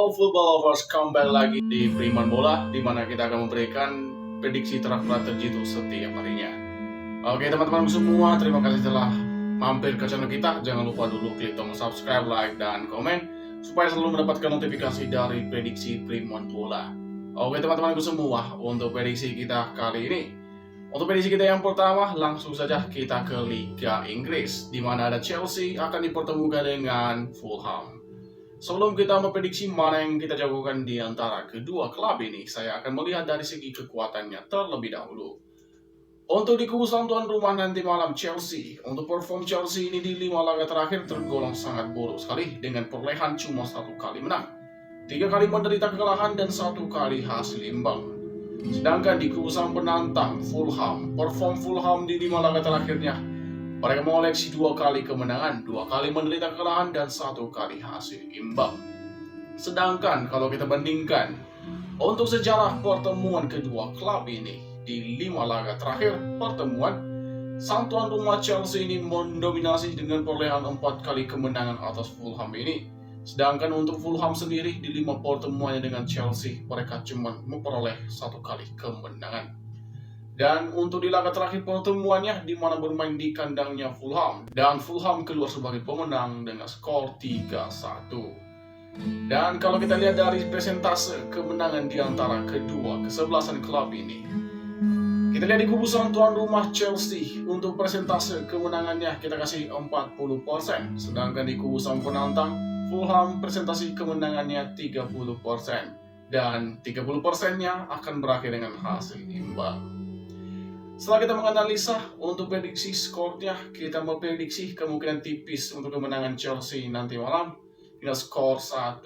Halo football lovers, kembali lagi di Priman Bola, di mana kita akan memberikan prediksi terakhir terjitu setiap harinya. Oke teman-teman semua, terima kasih telah mampir ke channel kita. Jangan lupa dulu klik tombol subscribe, like, dan komen supaya selalu mendapatkan notifikasi dari prediksi Priman Bola. Oke teman-teman semua, untuk prediksi kita kali ini, untuk prediksi kita yang pertama, langsung saja kita ke Liga Inggris, di mana ada Chelsea akan dipertemukan dengan Fulham. Sebelum kita memprediksi mana yang kita jagokan di antara kedua klub ini, saya akan melihat dari segi kekuatannya terlebih dahulu. Untuk di kubu sang tuan rumah nanti malam Chelsea, untuk perform Chelsea ini di 5 laga terakhir tergolong sangat buruk sekali dengan perolehan cuma 1 kali menang, 3 kali menderita kekalahan dan 1 kali hasil imbang. Sedangkan di kubu sang penantang Fulham, perform Fulham di 5 laga terakhirnya, mereka mengoleksi 2 kali kemenangan, 2 kali menderita kekalahan, dan 1 kali hasil imbang. Sedangkan kalau kita bandingkan untuk sejarah pertemuan kedua klub ini di 5 laga terakhir pertemuan, sang tuan rumah Chelsea ini mendominasi dengan perolehan 4 kali kemenangan atas Fulham ini. Sedangkan untuk Fulham sendiri di 5 pertemuannya dengan Chelsea, mereka cuma memperoleh 1 kali kemenangan. Dan untuk di laga terakhir pertemuannya, di mana bermain di kandangnya Fulham, dan Fulham keluar sebagai pemenang dengan skor 3-1. Dan kalau kita lihat dari presentase kemenangan di antara kedua kesebelasan klub ini, kita lihat di kubu sang tuan rumah Chelsea, untuk presentase kemenangannya kita kasih 40%, sedangkan di kubu sang penantang Fulham presentasi kemenangannya 30%, dan 30%-nya akan berakhir dengan hasil imbang. Setelah kita menganalisa untuk prediksi skornya, kita memprediksi kemungkinan tipis untuk kemenangan Chelsea nanti malam dengan skor 1-0.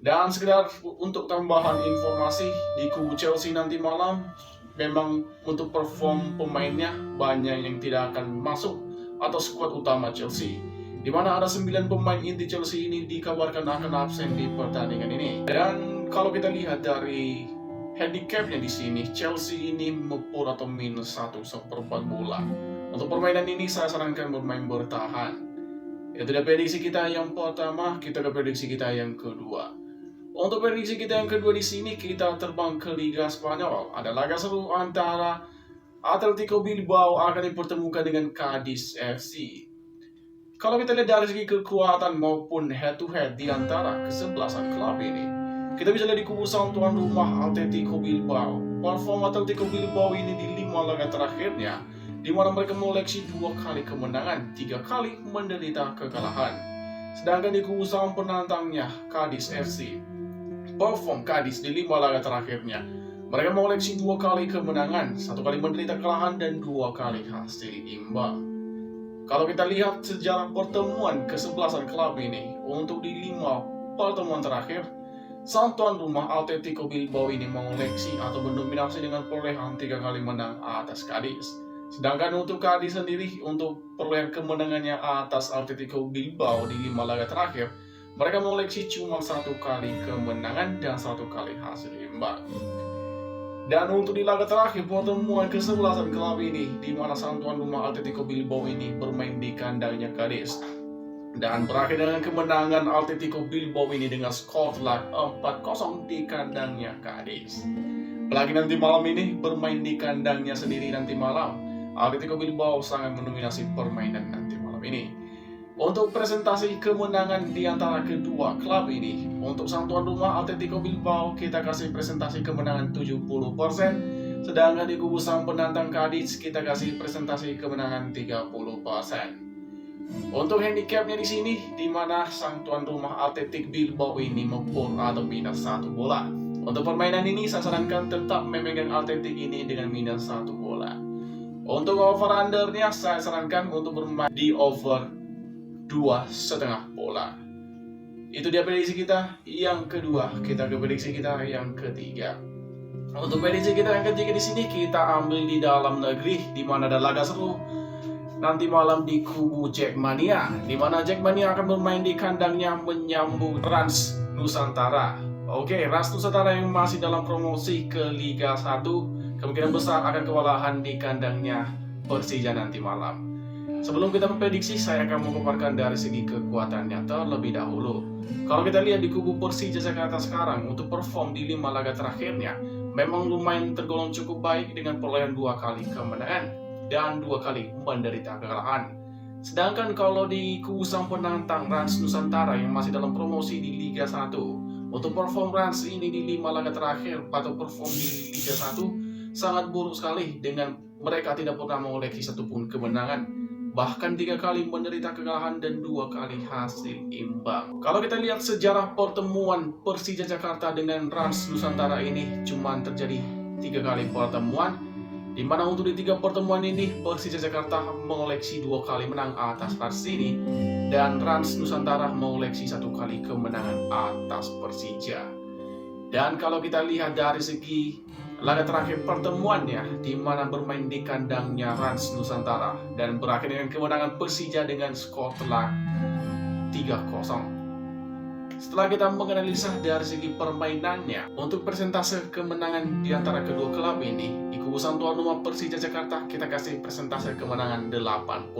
Dan sekedar untuk tambahan informasi, di kubu Chelsea nanti malam, memang untuk perform pemainnya banyak yang tidak akan masuk atau skuad utama Chelsea, di mana ada 9 pemain inti Chelsea ini dikabarkan akan absen di pertandingan ini. Dan kalau kita lihat dari handicapnya di sini, Chelsea ini mepur atau minus 1/4 bola. Untuk permainan ini saya sarankan bermain bertahan. Itu dia prediksi kita yang pertama, kita ke prediksi kita yang kedua. Untuk prediksi kita yang kedua di sini, kita terbang ke Liga Spanyol. Ada laga seru antara Atletico Bilbao akan dipertemukan dengan Cadiz FC. Kalau kita lihat dari segi kekuatan maupun head to head di antara kesebelasan klub ini, kita bisa lihat di kubu sang tuan rumah Atletico Bilbao. Perform Atletico Bilbao ini di 5 laga terakhirnya, di mana mereka mengoleksi 2 kali kemenangan, 3 kali menderita kekalahan. Sedangkan di kubu sang penantangnya Cadiz FC, perform Cadiz di 5 laga terakhirnya, mereka mengoleksi 2 kali kemenangan, 1 kali menderita kekalahan, dan 2 kali hasil imbang. Kalau kita lihat sejarah pertemuan kesebelasan klub ini, untuk di 5 pertemuan terakhir, sang tuan rumah Atletico Bilbao ini mengoleksi atau mendominasi dengan perolehan 3 kali menang atas Cadiz. Sedangkan untuk Cadiz sendiri, untuk perolehan kemenangannya atas Atletico Bilbao di 5 laga terakhir, mereka mengoleksi cuma 1 kali kemenangan dan 1 kali hasil imbang. Dan untuk di laga terakhir pertemuan kesebelasan klub ini, di mana sang tuan rumah Atletico Bilbao ini bermain di kandangnya Cadiz, dan berakhir dengan kemenangan Atletico Bilbao ini dengan skor telak 4-0 di kandangnya Cadiz. Apalagi nanti malam ini bermain di kandangnya sendiri nanti malam, Atletico Bilbao sangat mendominasi permainan nanti malam ini. Untuk presentasi kemenangan di antara kedua klub ini, untuk sang tuan rumah Atletico Bilbao kita kasih presentasi kemenangan 70%, sedangkan di kubu sang penantang Cadiz kita kasih presentasi kemenangan 30%. Untuk handicapnya di sini, di mana sang tuan rumah Atletico Bilbao ini mempur atau minus 1 bola. Untuk permainan ini saya sarankan tetap memegang Atletico ini dengan minus 1 bola. Untuk over undernya saya sarankan untuk bermain di over 2,5 bola. Itu dia prediksi kita yang kedua. Kita ke prediksi kita yang ketiga. Untuk prediksi kita yang ketiga di sini kita ambil di dalam negeri, di mana ada laga seru nanti malam di kubu Jackmania, di mana Jackmania akan bermain di kandangnya menyambut Rans Nusantara. Oke, Rans Nusantara yang masih dalam promosi ke Liga 1 kemungkinan besar akan kewalahan di kandangnya Persija nanti malam. Sebelum kita memprediksi, saya akan memaparkan dari segi kekuatannya terlebih dahulu. Kalau kita lihat di kubu Persija Jakarta sekarang, untuk perform di 5 laga terakhirnya, memang lumayan tergolong cukup baik dengan perolehan 2 kali kemenangan dan 2 kali menderita kekalahan. Sedangkan kalau di kubu sang penantang Rans Nusantara yang masih dalam promosi di Liga 1, untuk perform Rans ini di 5 laga terakhir atau perform di Liga 1 sangat buruk sekali dengan mereka tidak pernah mengoleksi satupun kemenangan. Bahkan 3 kali menderita kekalahan dan 2 kali hasil imbang. Kalau kita lihat sejarah pertemuan Persija Jakarta dengan Rans Nusantara ini cuma terjadi 3 kali pertemuan, di mana untuk di 3 pertemuan ini Persija Jakarta mengoleksi 2 kali menang atas Rans ini dan Rans Nusantara mengoleksi 1 kali kemenangan atas Persija. Dan kalau kita lihat dari segi laga terakhir pertemuannya, di mana bermain di kandangnya Rans Nusantara dan berakhir dengan kemenangan Persija dengan skor telak 3-0. Setelah kita menganalisa dari segi permainannya, untuk persentase kemenangan di antara kedua klub ini, di kubu sang tuan rumah Persija Jakarta kita kasih persentase kemenangan 80%,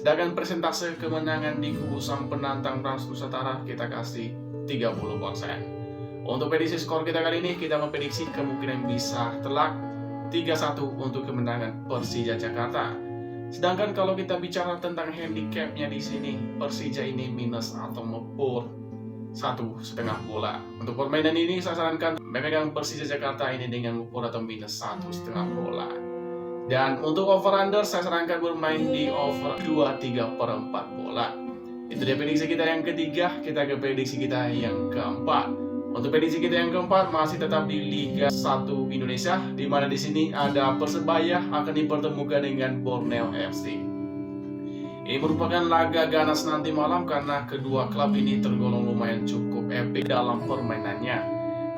sedangkan persentase kemenangan di kubu sang penantang Rans Nusantara kita kasih 30%. Untuk prediksi skor kita kali ini, kita memprediksi kemungkinan bisa telak 3-1 untuk kemenangan Persija Jakarta. Sedangkan kalau kita bicara tentang handicapnya di sini, Persija ini minus atau membor 1,5 bola. Untuk permainan ini saya sarankan memegang Persija Jakarta ini dengan membor atau minus 1,5 bola. Dan untuk over under saya sarankan bermain di over 2,3/4 bola. Itu dia prediksi kita yang ketiga, kita ke prediksi kita yang keempat. Untuk prediksi kita yang keempat masih tetap di Liga 1 Indonesia, di mana di sini ada Persebaya akan dipertemukan dengan Borneo FC. Ini merupakan laga ganas nanti malam karena kedua klub ini tergolong lumayan cukup epic dalam permainannya.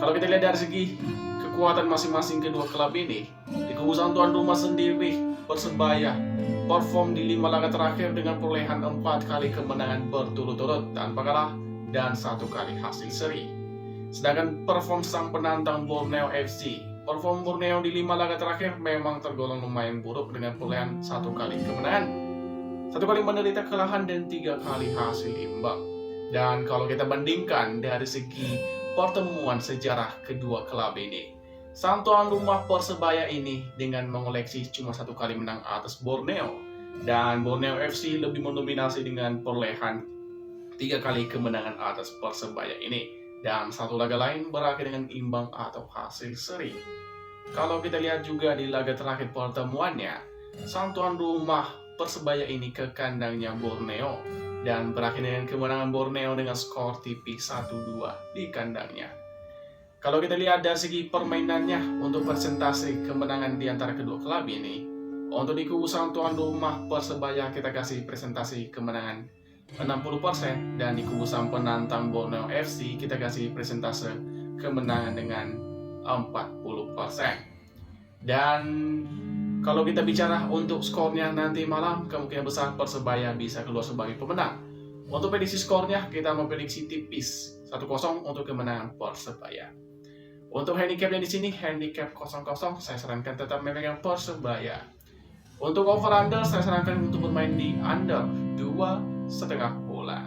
Kalau kita lihat dari segi kekuatan masing-masing kedua klub ini, di kubu sang tuan rumah sendiri Persebaya perform di 5 laga terakhir dengan perolehan 4 kali kemenangan berturut-turut tanpa kalah dan 1 kali hasil seri. Sedangkan perform sang penantang Borneo FC, perform Borneo di 5 laga terakhir memang tergolong lumayan buruk dengan perolehan 1 kali kemenangan, 1 kali menderita kekalahan dan 3 kali hasil imbang. Dan kalau kita bandingkan dari segi pertemuan sejarah kedua klub ini, sang tuan rumah Persebaya ini dengan mengoleksi cuma 1 kali menang atas Borneo, dan Borneo FC lebih mendominasi dengan perolehan 3 kali kemenangan atas Persebaya ini. Dan 1 laga lain berakhir dengan imbang atau hasil seri. Kalau kita lihat juga di laga terakhir pertemuannya, sang tuan rumah Persebaya ini ke kandangnya Borneo dan berakhir dengan kemenangan Borneo dengan skor tipis 1-2 di kandangnya. Kalau kita lihat dari segi permainannya, untuk persentase kemenangan di antara kedua klub ini, untuk di kubu sang tuan rumah Persebaya kita kasih presentasi kemenangan 60% dan di kubu sang penantang Borneo FC kita kasih presentase kemenangan dengan 40%. Dan kalau kita bicara untuk skornya nanti malam, kemungkinan besar Persebaya bisa keluar sebagai pemenang. Untuk prediksi skornya kita memprediksi tipis 1-0 untuk kemenangan Persebaya. Untuk handicapnya di sini handicap 0-0, saya sarankan tetap memegang Persebaya. Untuk over under saya sarankan untuk bermain di under 2,5 bola.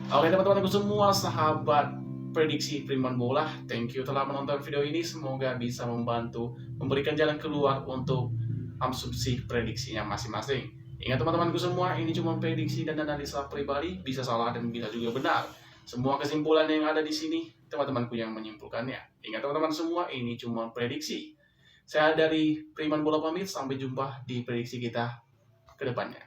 Oke teman-temanku semua, sahabat prediksi Priman Bola, thank you telah menonton video ini. Semoga bisa membantu memberikan jalan keluar untuk asumsi prediksinya masing-masing. Ingat teman-temanku semua, ini cuma prediksi dan analisa pribadi, bisa salah dan bisa juga benar. Semua kesimpulan yang ada di sini teman-temanku yang menyimpulkannya. Ingat teman-teman semua, ini cuma prediksi. Saya dari Priman Bola pamit, sampai jumpa di prediksi kita ke depannya.